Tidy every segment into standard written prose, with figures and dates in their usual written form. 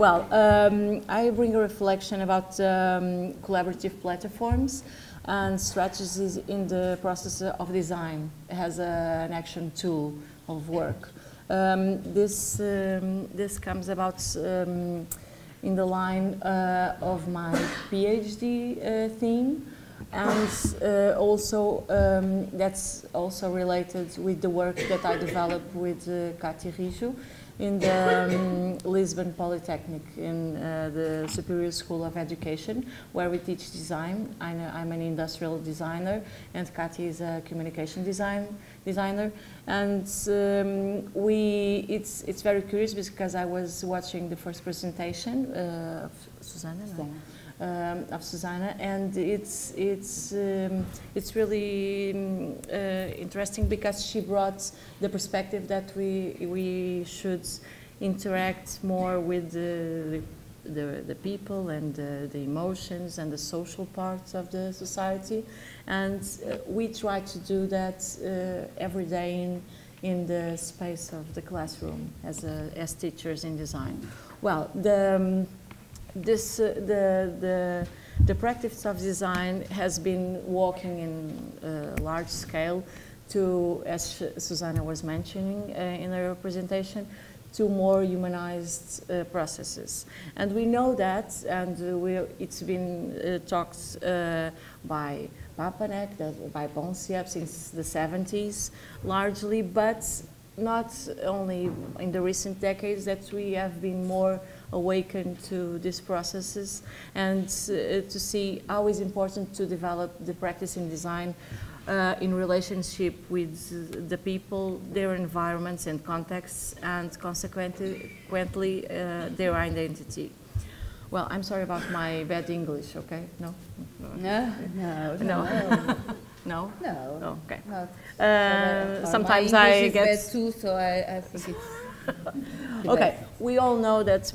Well, I bring a reflection about collaborative platforms and strategies in the process of design as an action tool of work. This comes about in the line of my PhD theme, and also that's also related with the work that I developed with Cátia Rijo in the Lisbon Polytechnic in the Superior School of Education, where we teach design. I'm an industrial designer, and Cátia is a communication designer. And it's very curious because I was watching the first presentation of Susanna. Of Susanna, and it's really interesting because she brought the perspective that we should interact more with the people and the emotions and the social parts of the society, and we try to do that every day in the space of the classroom as teachers in design. Well, the practice of design has been walking in large scale to, as Susanna was mentioning in her presentation, to more humanized processes. And we know that, and it's been talked by Papanek, by Bonsiep since the 70s largely, but not only in the recent decades that we have been more awakened to these processes and to see how it's important to develop the practice in design in relationship with the people, their environments and contexts, and consequently their identity. Well, I'm sorry about my bad English, okay? No? No. No? No. Oh, okay. Sometimes I get bad too, so I think it's okay. We all know that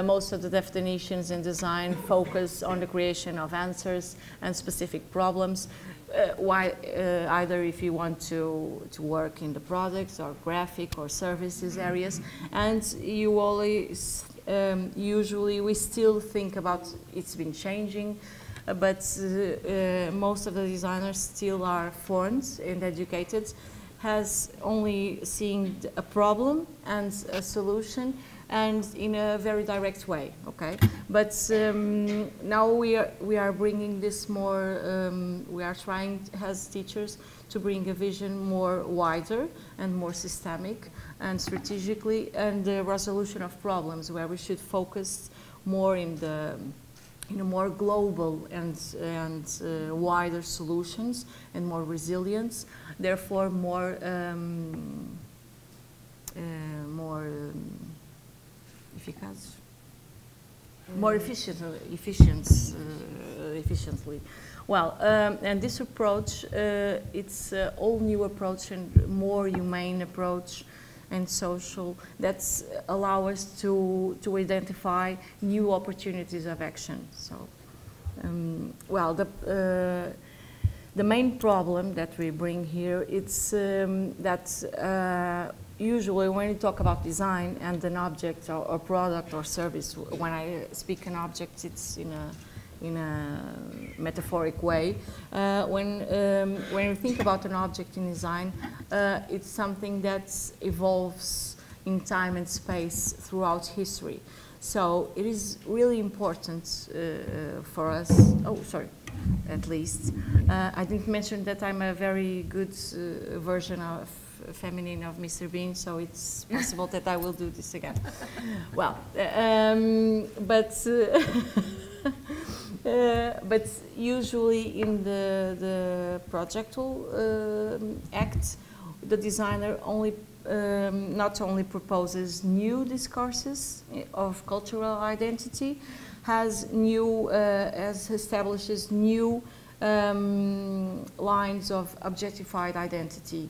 most of the definitions in design focus on the creation of answers and specific problems. Either if you want to work in the products or graphic or services areas, and you always usually we still think about it's been changing. But most of the designers still are formed and educated, has only seen a problem and a solution, and in a very direct way. Okay, but now we are bringing this more. We are trying as teachers to bring a vision more wider and more systemic and strategically, and the resolution of problems, where we should focus more in a more global and wider solutions and more resilience, therefore more efficiently. Well, and this approach, it's an all new approach and more humane approach and social that allow us to identify new opportunities of action. So, well, the main problem that we bring here, it's that usually when you talk about design and an object or product or service, when I speak an object, it's in a metaphoric way. When you think about an object in design, it's something that evolves in time and space throughout history. So it is really important for us. Oh, sorry. At least I didn't mention that I'm a very good version of feminine of Mr. Bean, so it's possible that I will do this again. Well, but usually in the projectual act, the designer not only proposes new discourses of cultural identity, establishes new lines of objectified identity.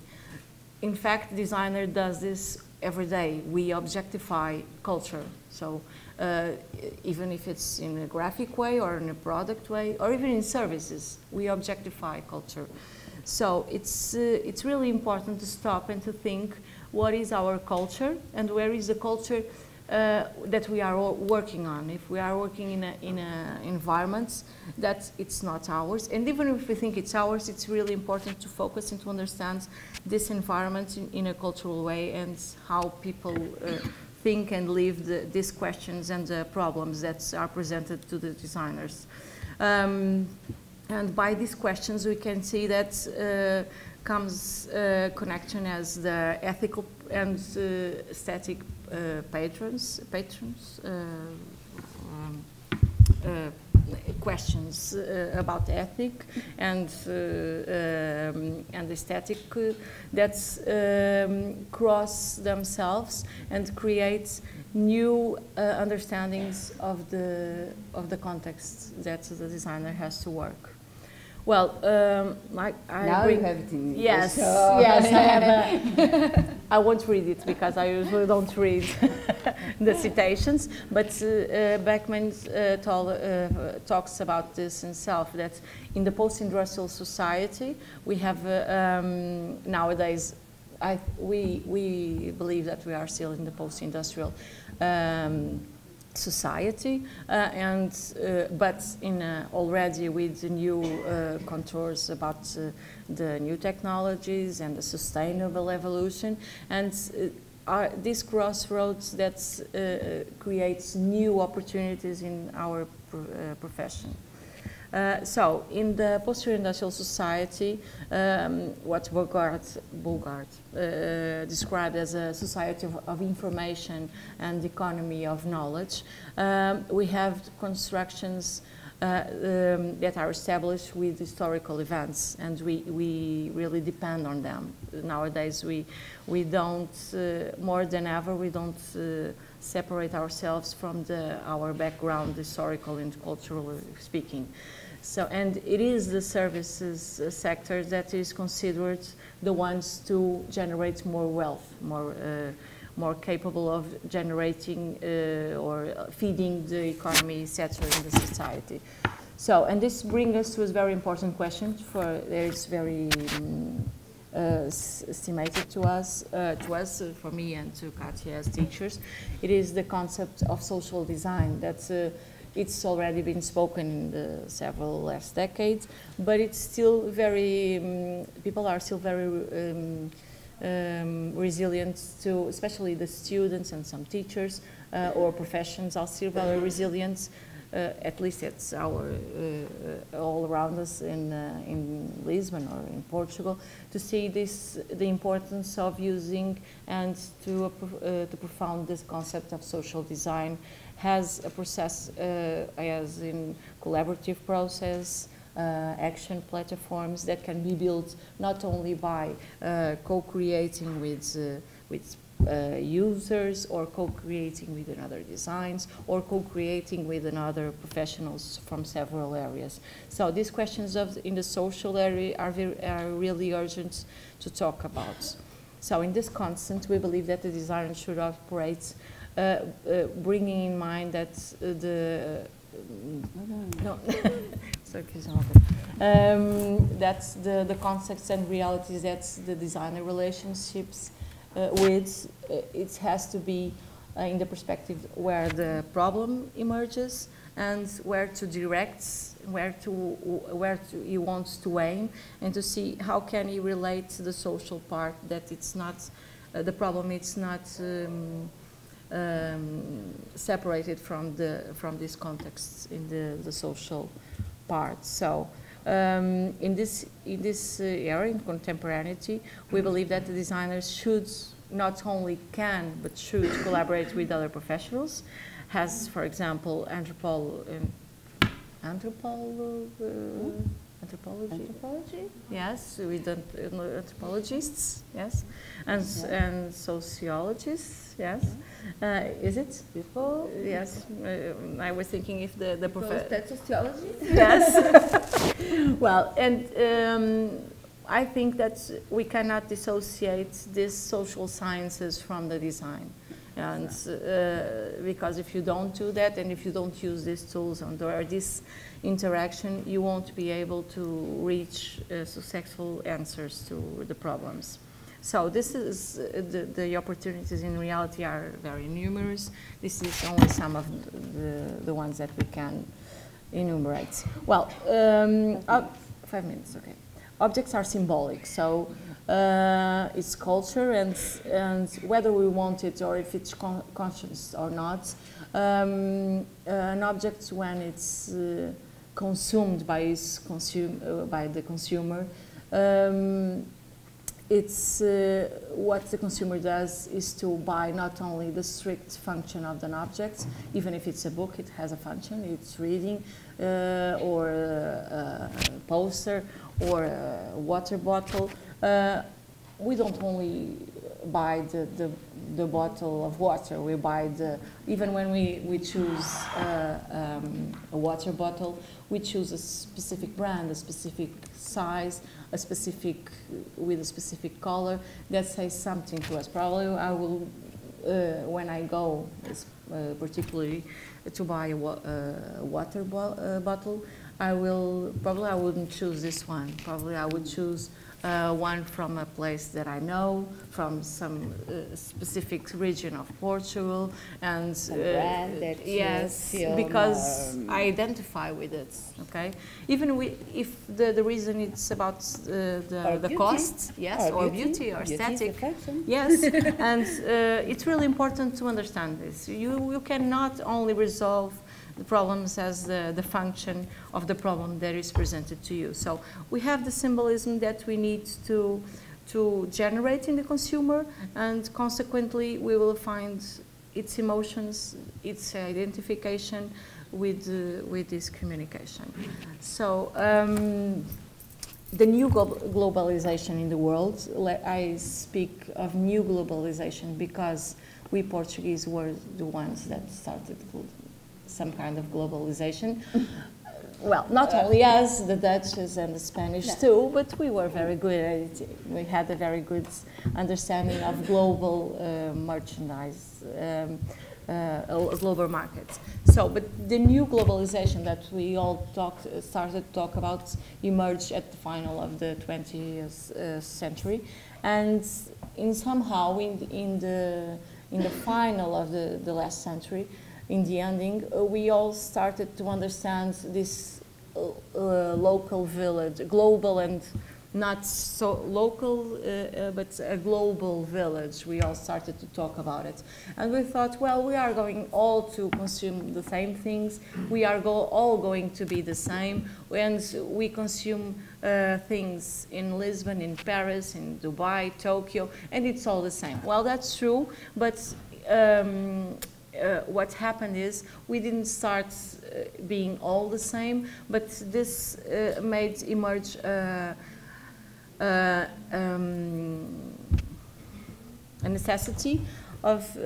In fact, the designer does this every day. We objectify culture. So even if it's in a graphic way or in a product way, or even in services, we objectify culture. So it's really important to stop and to think what is our culture and where is the culture that we are working on. If we are working in a environment that it's not ours, and even if we think it's ours, it's really important to focus and to understand this environment in a cultural way and how people think and live these questions and the problems that are presented to the designers. And by these questions, we can see that comes connection as the ethical and aesthetic questions about ethic and aesthetic that cross themselves and create new understandings of the context that the designer has to work. Well, now you have it in English. Yes, so. yes, I have I won't read it because I usually don't read the citations, but Beckman talks about this himself, that in the post-industrial society, we have nowadays, we believe that we are still in the post-industrial society, but already with the new contours about the new technologies and the sustainable evolution, and these crossroads that creates new opportunities in our profession. So, in the post-industrial society, what Bogart described as a society of information and economy of knowledge, we have constructions that are established with historical events, and we really depend on them. Nowadays, we don't, more than ever, we don't separate ourselves from our background, historical and cultural speaking. So, and it is the services sector that is considered the ones to generate more wealth, more capable of generating or feeding the economy sector in the society. So, and this brings us to a very important question that is very estimated to us, for me and to Cátia as teachers. It is the concept of social design that it's already been spoken in the several last decades, but it's still very, people are still very resilient to, especially the students and some teachers or professions are still very resilient, at least it's all around us in Lisbon or in Portugal, to see the importance of using and to profound this concept of social design has a process, as in collaborative process, action platforms that can be built not only by co-creating with users or co-creating with another designs or co-creating with another professionals from several areas. So these questions in the social area are really urgent to talk about. So in this constant, we believe that the designer should operate bringing in mind that that's the concepts and realities that the designer relationships with, it has to be in the perspective where the problem emerges and where to direct, where he wants to aim, and to see how can he relate to the social part, that it's not, the problem it's not separated from these contexts in the social part. So in this area, in contemporaneity, we believe that the designers should not only can but should collaborate with other professionals, as for example anthropology, yes, with anthropologists, yes, and sociologists, yes. Is it? People? Yes. I was thinking if the professor. Sociology? Yes. Well, and I think that we cannot dissociate these social sciences from the design. And because if you don't do that, and if you don't use these tools or this interaction, you won't be able to reach successful answers to the problems. So this is the opportunities in reality are very numerous. This is only some of the ones that we can enumerate. Well, 5 minutes, okay. Objects are symbolic, so it's culture, and whether we want it or if it's conscious or not, an object, when it's consumed by the consumer, it's what the consumer does is to buy not only the strict function of an object, even if it's a book, it has a function, it's reading, or a poster, or a water bottle. We don't only buy the bottle of water, we buy even when we choose a water bottle, we choose a specific brand, a specific size, with a specific color that says something to us. Probably I will, when I go particularly to buy a water bottle, I wouldn't choose this one. Probably I would choose one from a place that I know, from some specific region of Portugal, and brand that yes, because I identify with it. Okay, even if the reason it's about the cost, yes, or beauty or aesthetic, yes, and it's really important to understand this. You cannot only resolve the problems as the function of the problem that is presented to you. So we have the symbolism that we need to generate in the consumer, and consequently we will find its emotions, its identification with this communication. So the new globalization in the world, I speak of new globalization because we Portuguese were the ones that started some kind of globalization. Well, not only us, the Dutch and the Spanish too, but we were very good at it. We had a very good understanding of global merchandise, global markets. So, but the new globalization that we all started to talk about emerged at the final of the 20th century, and somehow in the final of the last century, in the ending, we all started to understand this local village, global and not so local, but a global village. We all started to talk about it. And we thought, well, we are going all to consume the same things. We are all going to be the same. And we consume things in Lisbon, in Paris, in Dubai, Tokyo, and it's all the same. Well, that's true, but what happened is we didn't start being all the same, but this made emerge a necessity of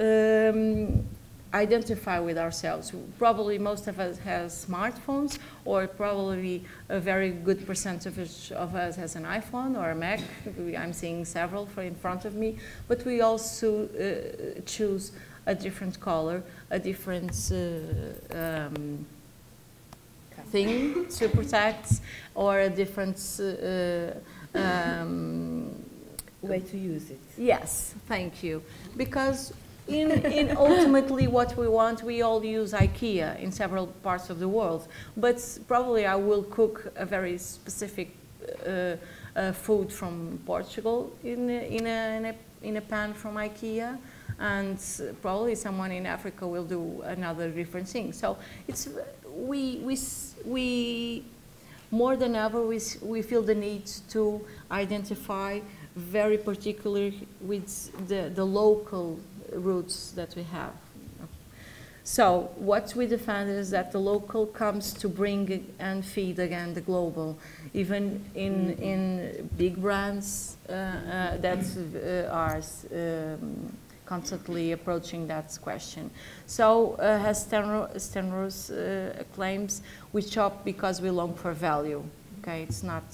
identify with ourselves. Probably most of us have smartphones, or probably a very good percentage of us has an iPhone or a Mac. I'm seeing several in front of me, but we also choose a different color, a different thing to protect, or a different way to use it. Yes, thank you. Because in ultimately what we want, we all use IKEA in several parts of the world, but probably I will cook a very specific food from Portugal in a pan from IKEA, and probably someone in Africa will do another different thing. So it's we more than ever we feel the need to identify very particularly with the local roots that we have. So what we defend is that the local comes to bring and feed again the global, even in big brands that are constantly approaching that question. So as Stenros claims, we shop because we long for value. Okay, it's not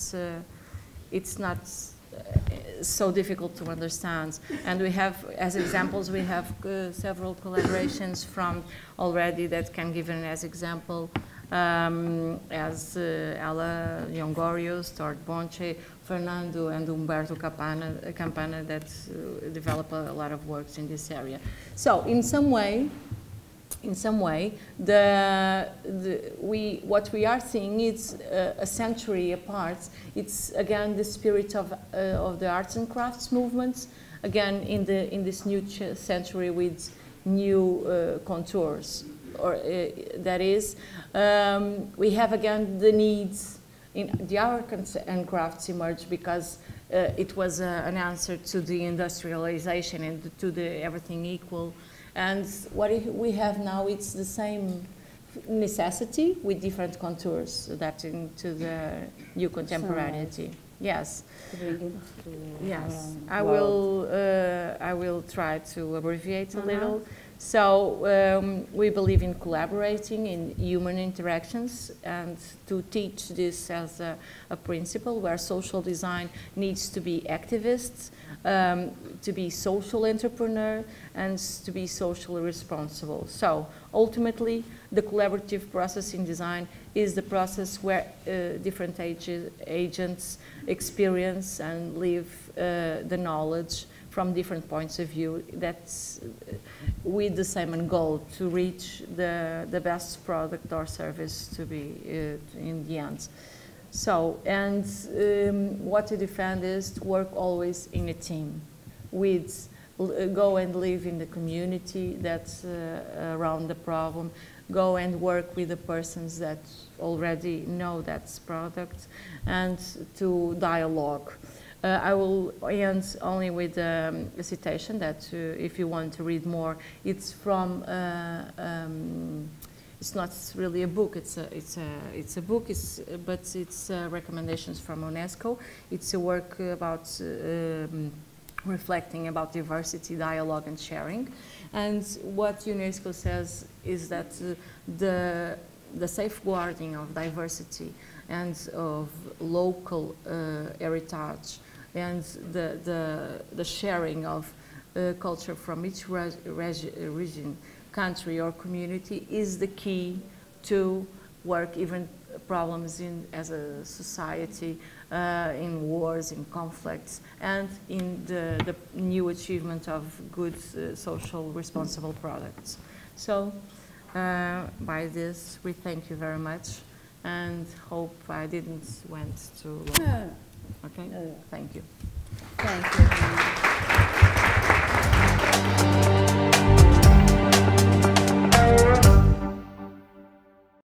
so difficult to understand. And we have, as examples, we have several collaborations from already that can give an as example as Ella Longorio, Stuart Bonche, Fernando and Humberto Campana that develop a lot of works in this area. So in some way, what we are seeing is a century apart. It's again the spirit of the arts and crafts movements, again in this new century with new contours. Or that is, we have again the needs in the arts and crafts emerged because it was an answer to the industrialization and to the everything equal. And what we have now, it's the same necessity with different contours adapting to the new contemporaneity. Yes. Yes. I will try to abbreviate a little. So we believe in collaborating in human interactions and to teach this as a principle where social design needs to be activists, to be social entrepreneur, and to be socially responsible. So ultimately, the collaborative process in design is the process where different agents experience and live the knowledge from different points of view, that's with the same goal to reach the best product or service to be in the end. So, and what to defend is to work always in a team, with go and live in the community that's around the problem, go and work with the persons that already know that product, and to dialogue. I will end only with a citation that if you want to read more, it's from, it's not really a book, it's a book, but it's recommendations from UNESCO. It's a work about reflecting about diversity, dialogue and sharing. And what UNESCO says is that the safeguarding of diversity and of local heritage and the sharing of culture from each region, country or community is the key to work even problems as a society, in wars, in conflicts, and in the new achievement of good social responsible products. So by this, we thank you very much and hope I didn't went too long. Okay, thank you. Thank you.